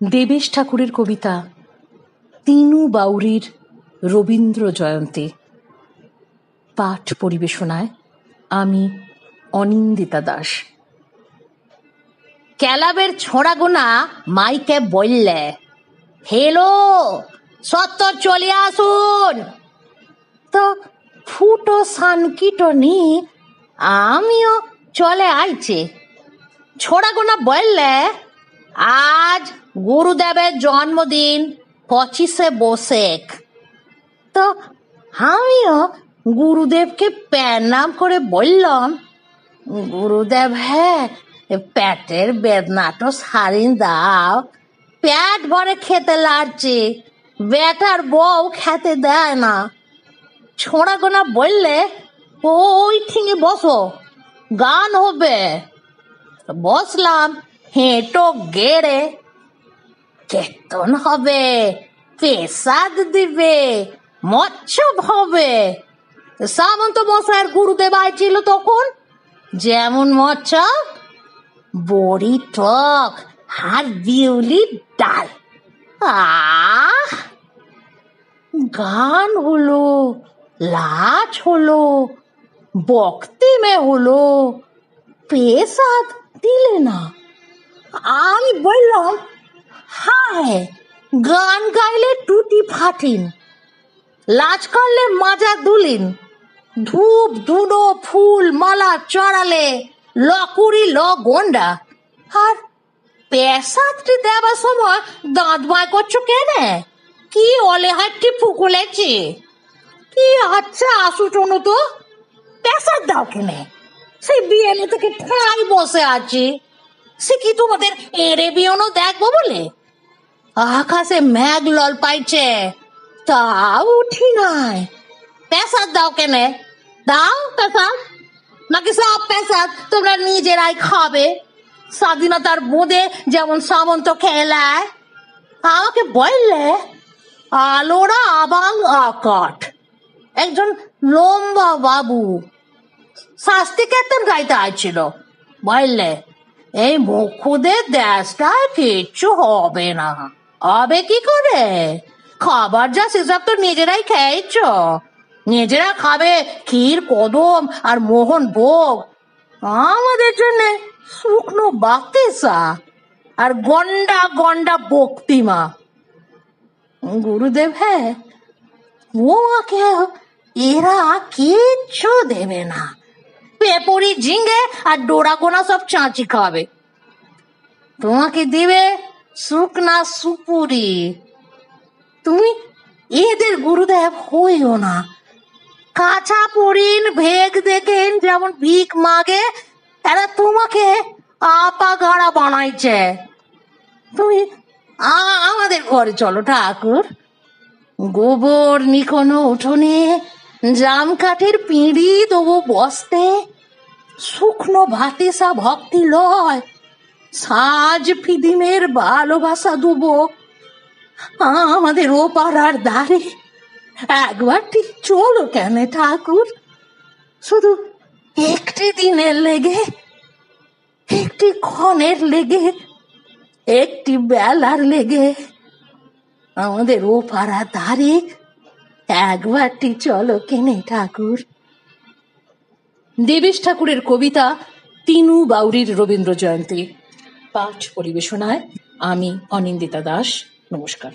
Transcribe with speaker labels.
Speaker 1: দেবেশ ঠাকুরের কবিতা তিনু বাউরির রবীন্দ্র জয়ন্তী। পাঠ পরিবেশনায় আমি অনিন্দিতা দাস। ক্যালাবের ছোঁড়াগোনা মাইকে বললে, হেলো সত্তর চলে আসুন। তো ফুটো সানকিটো নি আমিও চলে আইছি। ছোড়াগোনা বললে, আজ গুরুদেবের জন্মদিন 25শে বৈশাখ। তো আমিও গুরুদেবকে প্রণাম করে বললাম, গুরুদেব হ্যাঁ পেটের বেদনাটা সারিন দাও, পেট ভরে খেতে লাগছে, বেটার বউ খেতে দেয় না। ছোড়াগোনা বললে, ওই ঠিঙে বসো, গান হবে। বসলাম হেঁটো গেড়ে, কীর্তন হবে, পেশাদ দিবে, মৎসব হবে। সামন্ত মশাইয়ের গুরুদেব আইছিল তখন, যেমন মৎসব, বড়ি টক আর বিউলির ডাল। গান হলো, লাচ হলো, বক্তিমে হলো, পেশাদ দিলে না। আমি বললাম, হায় গান গাইলে টুটি ফাটিন, লাচ করলে মাজা দুলিন, ধূপ ধুনো ফুল মালা চড়ালে লকুড়ি ল গন্ডা, আর পেশাদটি দেবার সময় দাঁত বাই করছো কেনে? কি অলে হাটটি ফুকুলেছি? কি আচ্ছা আসু চনো তো, পেশাদ দাও কেনে? সেই বিয়েলে থেকে ঠাই বসে আছি, সে কি তোমাদের এড়ে বিয়নো দেখবো বলে? আকাশে মেঘ লল পাইছে, তাও উঠি নাই। পেশাদ দাও কেনে? দাও পেশাদ, নাকি সব পেশাদ তোমরা নিজেরাই খাবে? স্বাধীনতার বোঁদে যেমন সামন্ত খেলায়। আমাকে বললে, আলোরা আবাং আকাট, একজন লম্বা বাবু শাস্তি কীর্তন গাইতে আইছিল। বললে, এই মুখুদের দেশটায় কিচ্ছু হবে না। হবে কি করে? খাবার যা সেসব তো নিজেরাই খেয়েছ, নিজেরা খাবে ক্ষীর কদম আর মোহন ভোগ। আমাদের জন্য শুকনো বাতিসা আর গন্ডা গন্ডা বক্তিমা। গুরুদেব হ্যাঁ তোমাকে এরা কিচ্ছু দেবে না, পেপরি ঝিঙ্গে আর ডোরাগোনা সব চাঁচি খাবে। তোমাকে দিবে শুকনা সুপুরি। তুমি এদের গুরুদেব হইও না। কাঁচা পড়িন ভেগ দেখেন যেমন ভিক মাগে, এরা তোমাকে আপা গাড়া বানাইছে। তুমি আমাদের ঘরে চলো ঠাকুর, গোবর নিকোনো উঠোনে জাম কাঠের পিঁড়ি দেবো বসতে, শুকনো ভাতিসা ভক্তি লয়, সাজ ফিদিমের ভালোবাসা দেবো। আমাদের ও পাড়ার দ্বারে একবারটি চলো কেন ঠাকুর, শুধু একটি দিনের লেগে, একটি ক্ষণের লেগে, একটি বেলার লেগে আমাদের ও পাড়ার দ্বারে একবারটি চলো কেনে ঠাকুর। দেবেশ ঠাকুরের কবিতা তিনু বাউরির রবীন্দ্র জয়ন্তী। পাঠ পরিবেশনায় আমি অনিন্দিতা দাস। নমস্কার।